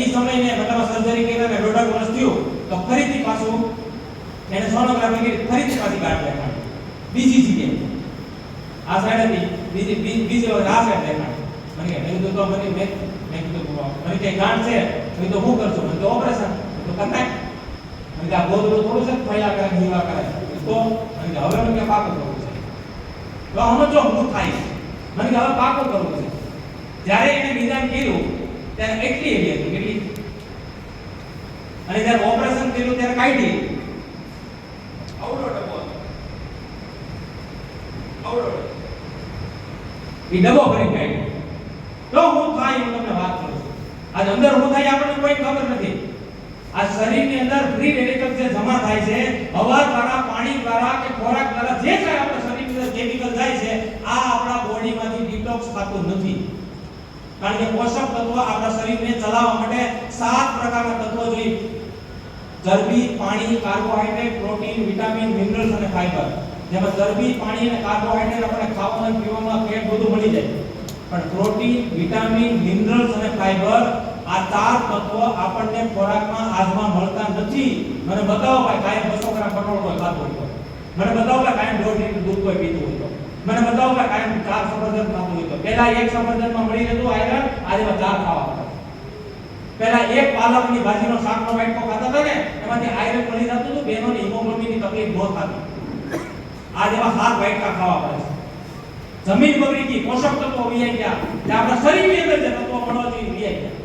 એ સમયને મતલબ સર્જરી કરીને 1.5 વર્ષ થયું તો ફરીથી પાછું એને સોનોગ્રાફી કરી ફરીથી પાછી ગાંઠ દેખાડી બીજી જગ્યાએ આ સાઈડ હતી બીજી આ સાઈડ દેખાડી મને કે મેં કીધું તો મને મેં કીધું મને કે ગાંઠ છે મેં તો શું કરશું મને તો ઓપરેશન તો કરતા મને કે આ ગોદડું થોડું છે ફળ્યા કરે જીવા કરે તો મને કે હવે મને કે પાકું કરવું છે તો આમાં જો હું થાય મને કે હવે પાકું કરવું છે જ્યારે એને નિદાન કર્યું ત્યારે એટલી એવી હતી કેટલી અને જ્યારે ઓપરેશન કર્યું ત્યારે કાઢી આવડો ડબ્બો આવડો એ ડબ્બો ભરી કાઢ્યો તો હું થાય હું તમને વાત કરું છું આજ અંદર હું થાય આપણને કોઈ ખબર નથી આ શરીરની અંદર ફ્રી રેડિકલ જે જમા થાય છે હવા દ્વારા પાણી દ્વારા કે ખોરાક દ્વારા જે કાંઈ આપણા શરીરની અંદર કેમિકલ જાય છે આ આપણા બોડીમાંથી ડિટોક્સ થતું નથી કારણ કે પોષક તત્વો આપણા શરીરને ચલાવવા માટે 7 પ્રકારના તત્વો જોઈએ ચરબી પાણી કાર્બોહાઈડ્રેટ પ્રોટીન વિટામિન મિનરલ્સ અને ફાઈબર જેમાં ચરબી પાણી અને કાર્બોહાઈડ્રેટ આપણે ખાવામાં પીવામાં ફેટ બધું મળી જાય પણ પ્રોટીન વિટામિન મિનરલ્સ અને ફાઈબર આ 4 તત્વો આપણને ખોરાકમાં આજમાં મળતા નથી મને બતાવો ભાઈ કાયમ 200 ગ્રામ કઠોળ કોઈ ખાતો હોય મને બતાવો કે કાયમ 1.5 લીટર દૂધ કોઈ પીતું હોય મને બતાવો કે કાયમ 4 સફરજન ખાતું હોય તો પહેલા એક સફરજનમાં મળી રહેતું આયરન આજે 4 ખાવા પડે પહેલા એક પાલકની ભાજીનો શાકનો વાટકો ખાતા હતા ને એમાંથી આયરન મળી જતું હતું બેનોને હિમોગ્લોબિનની તકલીફ ન થતી આજે 7 વાટકા ખાવા પડે જમીન બગડી ગઈ પોષક તત્વો વિયાઈ ગયા જે આપણા શરીરની અંદર જે તત્વો મળવા જોઈએ વિયાઈ ગયા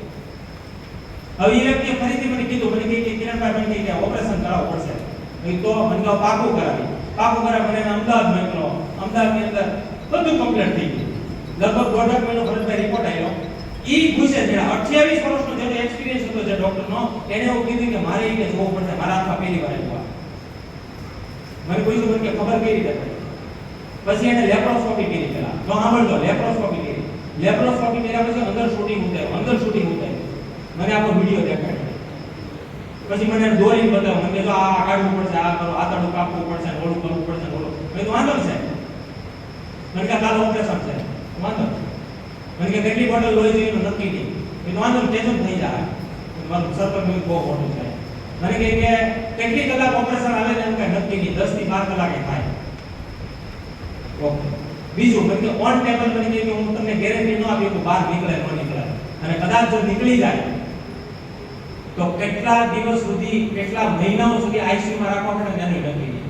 હવે એ વ્યક્તિએ ફરીથી મને કીધું મને કે કિરણભાઈ મને કે ઓપરેશન કરાવવું પડશે તો મને કહો પાકું કરાવી મને અમદાવાદ મોકલો અમદાવાદની અંદર બધું કમ્પ્લીટ થઈ ગયું લગભગ 1.5 મહિનો ફરજભાઈ રિપોર્ટ આવ્યો ઈ પૂછે છે 28 વર્ષનો જેનો એક્સપિરિયન્સ હતો જે ડોક્ટરનો એને એવું કીધું કે મારે એને જોવું પડશે મારા હાથમાં પહેલી વાર આવ્યું મને પૂછ્યું મને કે ખબર કઈ રીતે પડી પછી એને લેપ્રોસ્કોપી કરી પેલા તો સાંભળજો લેપ્રોસ્કોપી કર્યા પછી અંદર શૂટિંગ ઉતાર્યું મને આખો વિડિયો દેખાડ્યો પછી મને દોરી બતાવ્યો મને જો આ કાઢવું પડશે આ કરો આતડું કાપવું પડશે ઓલું કરવું પડશે ઓલું મેં તો વાંધો છે મને કે કાલ ઓપરેશન છે વાંધો મને કે કેટલી બોટલ લોહી જોઈએ એનું નક્કી નહીં મેં તો વાંધો ટેન્શન થઈ જાય મારું સર્કલ મેં બહુ ખોટું છે મને કે કેટલી કલાક ઓપરેશન હાલે ને એમ કઈ નક્કી નહીં 10 થી 12 કલાકે થાય ઓકે બીજું મને કે ઓન ટેબલ મને કે હું તમને ગેરંટી ન આપી કે બહાર નીકળે ન નીકળે અને કદાચ જો નીકળી જાય તો કેટલા દિવસ સુધી કેટલા મહિનાઓ સુધી આઈસીયુ માં રાખવા પડે એનું નક્કી નહીં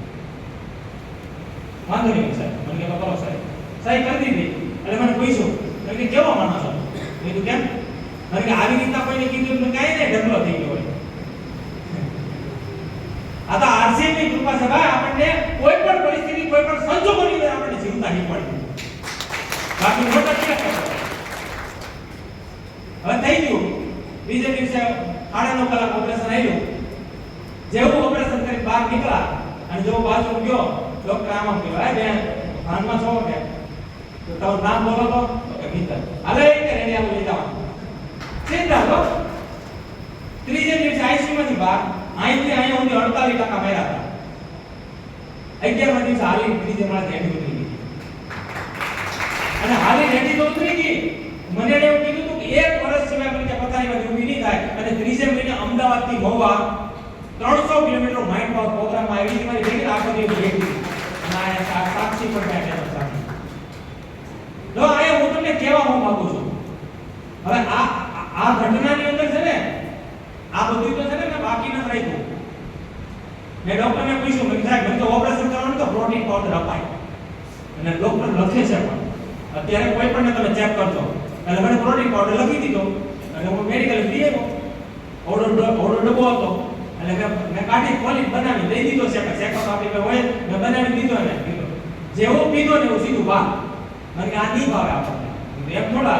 વાંધો નહીં સાહેબ મને કે કરો સાહેબ કરી દીધી એટલે મને પૂછ્યું મને કે કેવો માણસ છો મેં કીધું કેમ મને કે આવી રીતના કોઈને કીધું તો કાંઈ નહીં ઢગલો થઈ ગયો હોય આ તો આરસીએમ ની કૃપા છે ભાઈ આપણને કોઈ પણ પરિસ્થિતિ કોઈ પણ સંજોગોની અંદર આપણને જીવતા નહીં પડે બાકી મોટા ક્યાં કરે હવે થઈ ગયું બીજે દિવસે 9.5 કલાક ઓપરેશન આવ્યું જેવું ઓપરેશન કરી બહાર નીકળ્યા અને જો બાજુ ગયો ડોક્ટર આમાં કહ્યું હે બેન ભાનમાં છો કે તો તમારું નામ બોલો તો કે ભીતર હાલે કે રેડી આવું લઈ જવાનું ચિંતા લો ત્રીજે દિવસે આઈસીયુ માંથી બહાર અહીંથી અહીંયા સુધી 48% મેરા હતા 11મા દિવસે હાલી ત્રીજે માળે રેડી ઉતરી ગઈ અને હાલી રેડી તો ઉતરી ગઈ મને એવું કીધું હતું કે 1 વર્ષ સિવાય મને પથારીમાંથી ઊભી નહીં થાય અને ત્રીજે મહિને અમદાવાદ થી મહુવા 300 કિલોમીટર માઇન્ડ પાવર પ્રોગ્રામમાં આવી મારી ભેગી આખો દિવસ ભેગી અને આ સાક્ષી પણ બેઠા હતા તો આ હું તમને કહેવા માંગુ છું હવે આ ઘટનાની અંદર છે ને આ બધું તો છે ને બાકી ન રાખ્યું મેં ડોક્ટરને પૂછ્યું મેં સાહેબ મને તો ઓપરેશન કરવાનું તો પ્રોટીન પાવડર અપાય અને ડોક્ટર લખે છે પણ અત્યારે કોઈ પણ તમે ચેક કરજો એટલે મને પ્રોટીન પાવડર લખી દીધો અને હું મેડિકલ લઈ આવ્યો ઓર્ડર ડબ્બો હતો એટલે મેં કાઢી ખોલી બનાવી દઈ દીધો છે ચેકઅપ આપી કે હોય મેં બનાવી દીધો ને પીધો જેવું પીધો ને એવું સીધું બહાર મને કે આ નહીં ભાવે આપણને એમ થોડા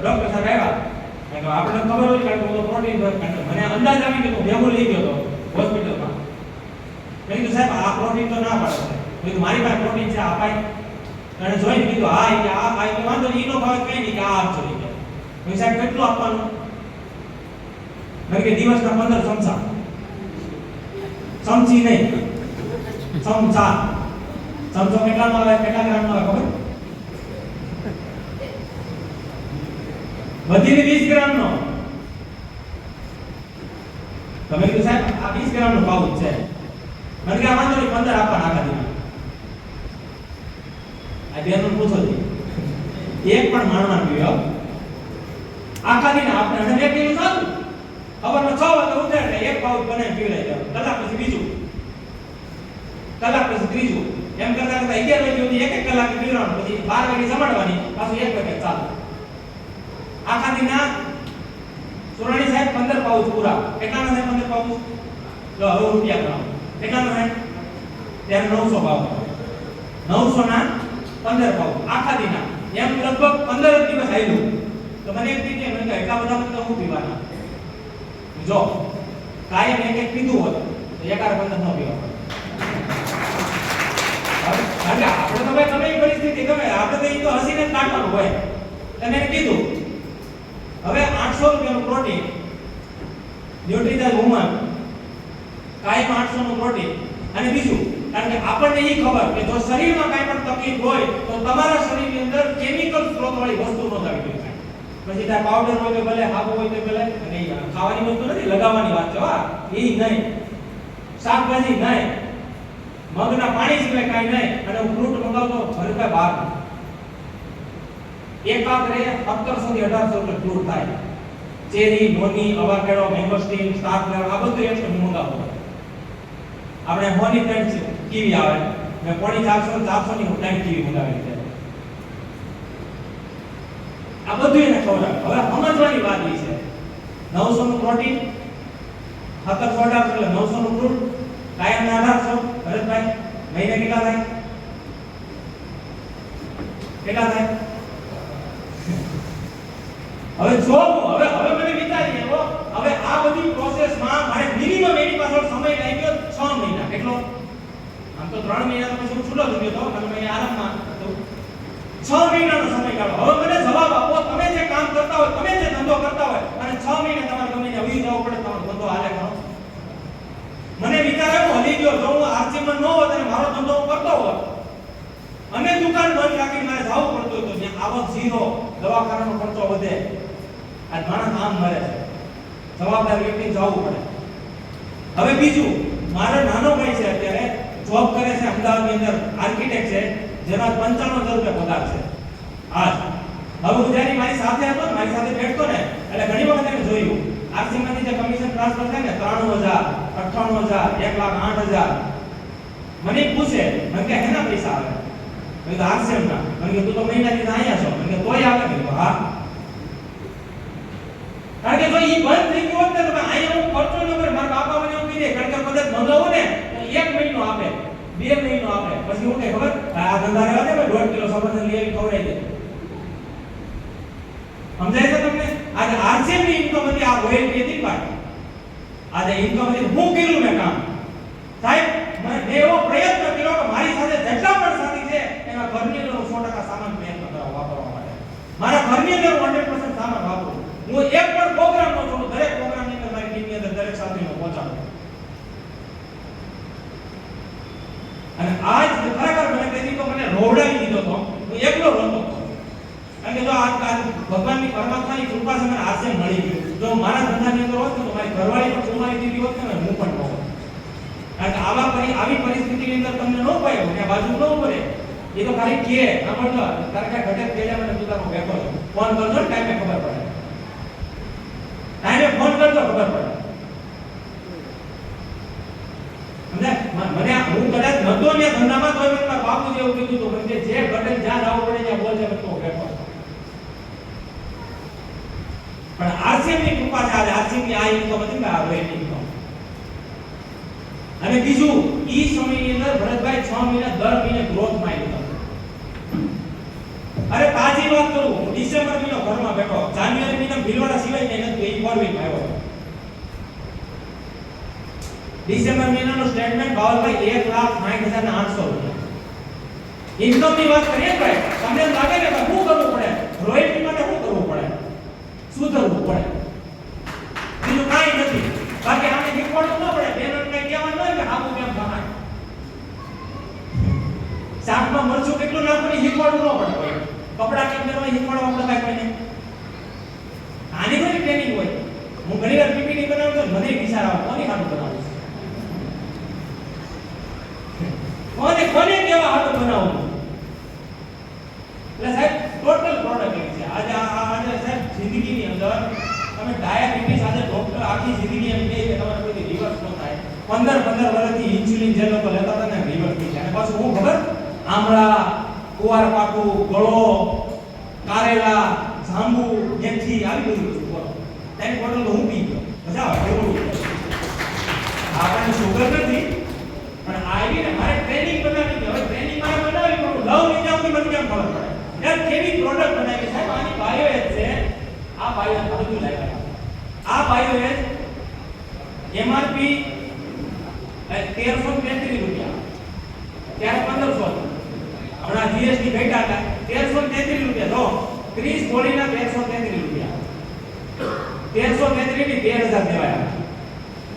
ડોક્ટર સાહેબ આવ્યા આપણે ખબર હોય કે હું તો પ્રોટીન મને અંદાજ આવી ગયો ભેગો લઈ ગયો તો હોસ્પિટલમાં મેં કીધું સાહેબ આ પ્રોટીન તો ના પાડો મેં કીધું મારી પાસે પ્રોટીન છે અપાય અને જોઈને કીધું હા કે આ ભાઈ તો વાંધો નહીં એનો ભાવ કઈ નહીં કે આ આપજો નહીં મેં સાહેબ કેટલું આપવાનું મેં કે દિવસના 15 ચમચા ચમચી નહીં ચમચા ચમચો કેટલાનો આવે કેટલા ગ્રામનો આવે ખબર વધીને 20 ગ્રામનો તમે કીધું સાહેબ આ 20 ગ્રામનો પાઉચ છે, મને કે આ વાંધો નહીં 15 આપવાના આખા દીના. આ બેનું પૂછો છે એક પણ માણવા પીવો આખા દીના આપણે 1 કિલો સાચું ખબરનો 6 વાગે ઉઠે એટલે એક પાઉચ બનાવી પીવડાવી દેવા, કલાક પછી બીજું, કલાક પછી ત્રીજું, એમ કરતા કરતા 11 વાગે સુધી એક કલાક પીવડાવવાનું, પછી 12 વાગે જમાડવાની, પાછું 1 વાગે ચાલુ. આખા દીના સુરાણી સાહેબ 15 પાઉચ પૂરા. કેટલાના થાય 15 પાઉચ? જો હવે રૂપિયા ગણો કેટલાના થાય? ત્યારે 900 પાઉચ. 900 ના 15 પાઉચ આખા દીના, એમ લગભગ 15 દિવસ આયલું. તો મને એક દીધે મને કહે એટલા બધા મને હું પીવાના? જો કાયમ એક પીધું હોત તો 11-15 ન પીવા. હવે આપણે તો ભાઈ તમે પરિસ્થિતિ ગમે આપણે તો ઈ તો હસીને જ કાઢવાનું હોય. તમે કીધું હવે 800 રૂપિયાનું પ્રોટીન ન્યુટ્રીઝન વુમન કાયમ 800 નું પ્રોટીન. અને બીજું કારણ કે આપણને ઈ ખબર કે જો શરીરમાં કાઈ પણ તકલીફ હોય તો તમારા શરીરની અંદર કેમિકલ સ્ત્રોત વાળી વસ્તુ ન આવી જોઈએ. પછી ત્યાં પાવડર હોય તો ભલે, હાબુ હોય તો ભલે, અને ખાવાની વસ્તુ નથી, લગાવવાની વાત છે. હા ઈ નહીં, શાકભાજી નહીં, મગના પાણી સિવાય કાઈ નહીં. અને હું ફ્રૂટ મંગાવતો ભરતા બહાર એકાગ્રે 1700 થી 1800 રૂપિયા ફ્રૂટ થાય. ચેરી, મોની, અવાકેડો, મેંગોસ્ટીન, સ્ટાર ફ્લેવર આ બધું એક હું મંગાવતો. આપણે હોની ટેન્ટ કીવી આવે, મેં 450 ની હું ટેન્ટ કીવી મંગાવેલી છે. આ બધું એને ખવડાવે. હવે સમજવાની વાત એ છે 900 નું પ્રોટીન, 1700 એટલે 900 નું ફ્રૂટ, કાયમ 1800. ભરતભાઈ મહિને કેટલા થાય? કેટલા થાય? હવે જો હવે મને વિચારીએ હવે આ બધી પ્રોસેસમાં મારે મિનિમમ એની પાછળ સમય લાગ્યો 6 મહિના. કેટલો? આમ તો 3 મહિના પછી હું છૂટો થઈ ગયો તો અને મેં આરામમાં હતો. 6 મહિનાનો સમય કાઢો. હવે મને જવાબ આપો, તમે જે કામ કરતા હોય, તમે જે ધંધો કરતા હોય અને 6 મહિના તમારે ગમે ત્યાં ઉઈ જવું પડે, તમારો ધંધો હાલે કરો. મને વિચાર આવ્યો હલી ગયો, જો હું આરસીમાં ન હોત અને મારો ધંધો હું કરતો હોત અને દુકાન બંધ રાખીને મારે જવું પડતું હતું, ત્યાં આવક ઝીરો, દવાખાનાનો ખર્ચો વધે, આ માણસ આમ મરે છે. જવાબદાર વ્યક્તિને જવું પડે. હવે બીજું, મારો નાનો ભાઈ છે અત્યારે જોબ કરે છે અમદાવાદની અંદર, આર્કિટેક્ટ છે, જેના 95,000 રૂપિયા પગાર છે. આજ હવે હું જ્યારે મારી સાથે હતો ને, મારી સાથે બેઠતો ને, એટલે ઘણી વખત એને જોયું આરસીમાંથી જે કમિશન ટ્રાન્સફર થાય ને 93,000, 98,000, 1,08,000, મને પૂછે મને કે હેના પૈસા આવે? મેં તો આરસીએમ ના. મને કે તું તો મહિનાથી અહીંયા છો? મને કે તોય આવે? મેં તો હા. કારણ કે જો ઈ બંધ થઈ ગયો હોત ને તો અહીંયા હું ખર્ચો ન કરે. મારા બાપા મને એવું કહી દે કારણ કે કદાચ મંગાવું ને તો 1 મહિનો આપે, 2 મહિનો આપે, પછી હું કે ખબર આ ધંધા રહેવા દે, 1.5 કિલો સફરજન લઈ આવી ખવડાવી દે. સમજાય છે તમને? આજે આરસીએમ ની ઇન્કમ હતી, આ રોયલ્ટી હતી ભાઈ. આજે ઇન્કમ હતી, હું કર્યું મેં કામ સાહેબ. મેં એવો પ્રયત્ન કર્યો કે મારી સાથે જેટલા પણ સાથી છે એના ઘરની અંદર 100% સામાન પ્રયત્ન કરવા વાપરવા માટે. મારા ઘરની અંદર 100% સામાન વાપરું. હું એક પણ પ્રોગ્રામ નો છોડું, દરેક પ્રોગ્રામ ની અંદર મારી ટીમની અંદર દરેક સાથીનો પહોંચાડું. અને આજ ખરેખર મને તેથી તો મને રોવડાવી દીધો તો હું એકલો રોતો હતો. કારણ કે જો આ ભગવાનની પરમાત્માની કૃપા છે, મને આશ્રય મળી ગયો. જો મારા ધંધાની અંદર હોત તો મારી ઘરવાળી પણ સુમારી દીધી હોત ને હું પણ ન હોત. કારણ કે આવી પરિસ્થિતિની અંદર તમને ન પાયો ને બાજુ ન ઉભરે, એ તો ખાલી કે સાંભળજો તારે કઈ ઘટે થઈ જાય મને તું તારો બેઠો છો, ફોન કરજો ટાઈમે ખબર પડે, ટાઈમે ફોન કરજો ખબર પડે. મને હું કદાચ નતો ને ધંધામાં તો મને મારા બાપુ જેવું કીધું તો મને જે ઘટે જ્યાં જવું પડે ત્યાં બોલજે મને તો બેઠો. પણ આરસીએમ ની કૃપા છે. આજે આરસીએમ ની આ ઇન્કમ હતી ને આ રોયલ્ટી ઇન્કમ. અને બીજું ઈ સમયની અંદર ભરતભાઈ 6 મહિના દર મહિને ગ્રોથ માં આવ્યો. અરે તાજી વાત કરું, હું ડિસેમ્બર મહિનો ઘરમાં બેઠો, જાન્યુઆરી મહિના ભીલવાડા સિવાય કઈ નથી, એ ફોરવીક આવ્યો. ડિસેમ્બર મહિનાનો સ્ટેટમેન્ટ ભાવભાઈ 1,60,800 રૂપિયા. ઇન્કમ ની વાત કરીએ ભાઈ, તમને લાગે ને કે શું કરવું પડે, રોયલ્ટી માટે શું કરવું પડે, સુધરવું પડે, બીજું કાંઈ નથી. બાકી આને શીખવાડવું ન પડે, બેનર કઈ કહેવાનું હોય કે આવું કેમ બનાય, શાકમાં મરચું કેટલું નાખવું એ શીખવાડવું ન પડે કોઈ, કપડા કેમ પહેરવા શીખવાડવા પડે કાંઈ કોઈને. આની કોઈ ટ્રેનિંગ હોય. હું ઘણી વાર પીપીટી બનાવું બનાવ્યું તો મને વિચાર આવે કોની હાટું બનાવું કોને કેવા હાટું બનાવું એટલે સાહેબ ટોટલ પ્રોડક્ટ એવી છે આજે સાહેબ જિંદગીની અંદર તમે ડાયાબિટીસ આજે ડોક્ટર આખી જિંદગી એમ કહે કે તમારે કોઈ રિવર્સ ન થાય 15 વર્ષથી ઇન્સ્યુલિન જે લોકો લેતા હતા ને રિવર્સ થઈ જાય અને પાછું હું ખબર આમળા કુવારપાઠું ગળો કારેલા જાંબુ મેથી આવી બધી વસ્તુ બોલો તેની બોટલ તો હું પી ગયો મજા આવે એવું આપણને શુગર નથી પણ આવીને મારે ટ્રેનિંગ બનાવવી હવે ટ્રેનિંગ મારે બનાવવી પણ લવ લઈ જાઉં મને કેમ ખબર પડે યાર કેવી પ્રોડક્ટ બનાવી સાહેબ આની બાયોએજ છે આ બાયોએજ બધું લાગ્યા આ બાયોએજ એમઆરપી 1333 રૂપિયા ત્યારે 1500 હમણાં જીએસટી ઘટ્યા હતા 1333 રૂપિયા જો 30 ગોળીના 1333 રૂપિયા 1333 ની 13000 દેવાયા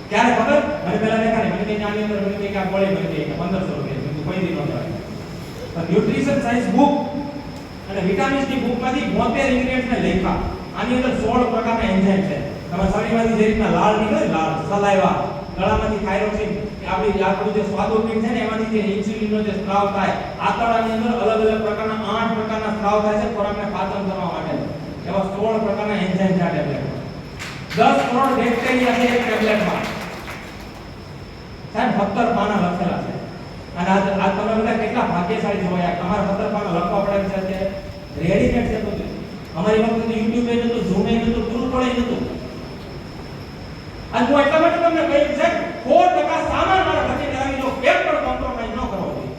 ક્યારે ખબર મને પહેલા દેખાડે મને કે આની અંદર મને કે આ ગોળી મને કે 1500 રૂપિયા મેં કોઈ દી ન દેવાય પણ ન્યુટ્રિશન સાયન્સ બુક અને વિટામિન્સ ની બુક માંથી 72 ઇન્ગ્રેડિયન્ટ્સ ને લખ્યા આની અંદર 16 પ્રકારના એન્ઝાઇમ છે તમારા શરીરમાંથી જે રીતના લાળ નીકળે લાળ સલાઈવા ગળામાંથી થાઇરોક્સિન આપણું જે સ્વાદુપિંડ છે ને એમાંથી જે ઇન્સ્યુલિનનો જે સ્ત્રાવ થાય આંતરડાની અંદર અલગ અલગ પ્રકારના 8 પ્રકારના સ્ત્રાવ થાય છે ખોરાકને પાચન કરવા માટે એવા 16 પ્રકારના એન્ઝાઇમ છે આ ટેબ્લેટમાં 10 કરોડ બેક્ટેરિયા છે એક ટેબ્લેટમાં સાહેબ 17 પાના લખેલા છે અને આ તમે બધા કેટલા ભાગ્યશાળી છો યાર તમારે 17 પાના લખવા પડે છે રેડીમેડ છે બધું અમારી વખતે તો YouTube એ નતું Zoom એ નતું પૂરું પડે નતું અને હું એટલા માટે તમને કહ્યું છે 100% સામાન મારા ઘરે આવી લો એક પણ કોમ્પ્રોમાઇઝ ન કરવો જોઈએ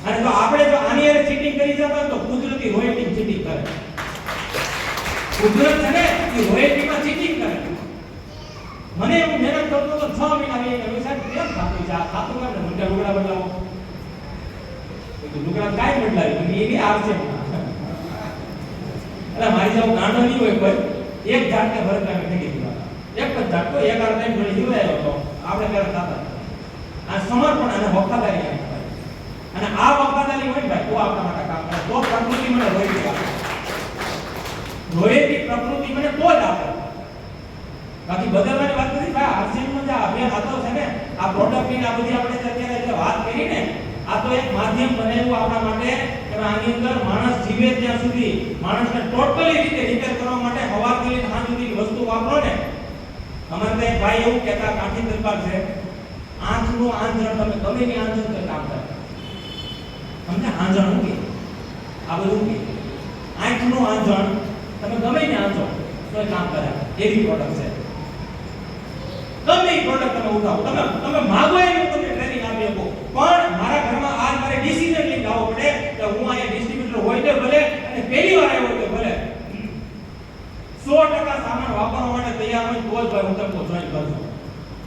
અને જો આપણે જો આની અરે ચીટિંગ કરી જતા તો કુદરતી રોયલ્ટી ચીટિંગ કરે કુદરત છે ને એ રોયલ્ટીમાં ચીટિંગ કરે મને હું મહેનત કરતો તો 6 મહિના વેઈ સાહેબ કેમ ખાતું છે આ ખાતું કેમ ને મને લુગડા બદલાવો તો લુગડા કાઈ બદલાવી એની આવશે એટલે મારી જેવો ગાંડો નહીં હોય કોઈ એક ઝાડને ભરત કામે ફેંકી દીધા એક જ ઝાડ તો એક આર ટાઈમ જોડે જીવાયો હતો આપણે પહેલા થતા આ સમર્પણ અને વફાદારી અને આ વફાદારી હોય ભાઈ તો આપણા માટે કામ કરે તો પ્રકૃતિ મને રોયલ્ટી આપે રોયલ્ટી પ્રકૃતિ મને તો જ આપે બાકી બદલવાની વાત નથી ભાઈ આરસીએમમાં જે અભિયાન હતો છે ને આ પ્રોડક્ટની આ બધી આપણે અત્યારે જે વાત કરી ને આ તો એક માધ્યમ બનાવ્યું આપણા માટે કે આની અંદર માણસ જીવે ત્યાં સુધી માણસને ટોટલી રીતે રિપેર કરવા માટે હવાથી લઈને સાંજ સુધીની વસ્તુ વાપરો ને અમારે તો એક ભાઈ એવું કહેતા કાઠી દરબાર છે આંખનું આંજણ તમે ગમે ની આંજણ તો કામ કરે તમને આંજણ હું કે આ બધું કે આંખનું આંજણ તમે ગમે ને આંજણ તો કામ કરે એવી પ્રોડક્ટ છે ગમે એ પ્રોડક્ટ તમે ઉઠાવો તમે માગો એવું તમને ટ્રેનિંગ આપી શકો પણ મારા ઘરમાં આજ મારે ડિસિઝન લઈને આવવો પડે કે હું અહીંયા ડિસ્ટ્રીબ્યુટર હોય તો ભલે અને પહેલી વાર આવ્યો તો ભલે 100% સામાન વાપરવા માટે તૈયાર હોય તો જ ભાઈ હું તમને જોઈન કરજો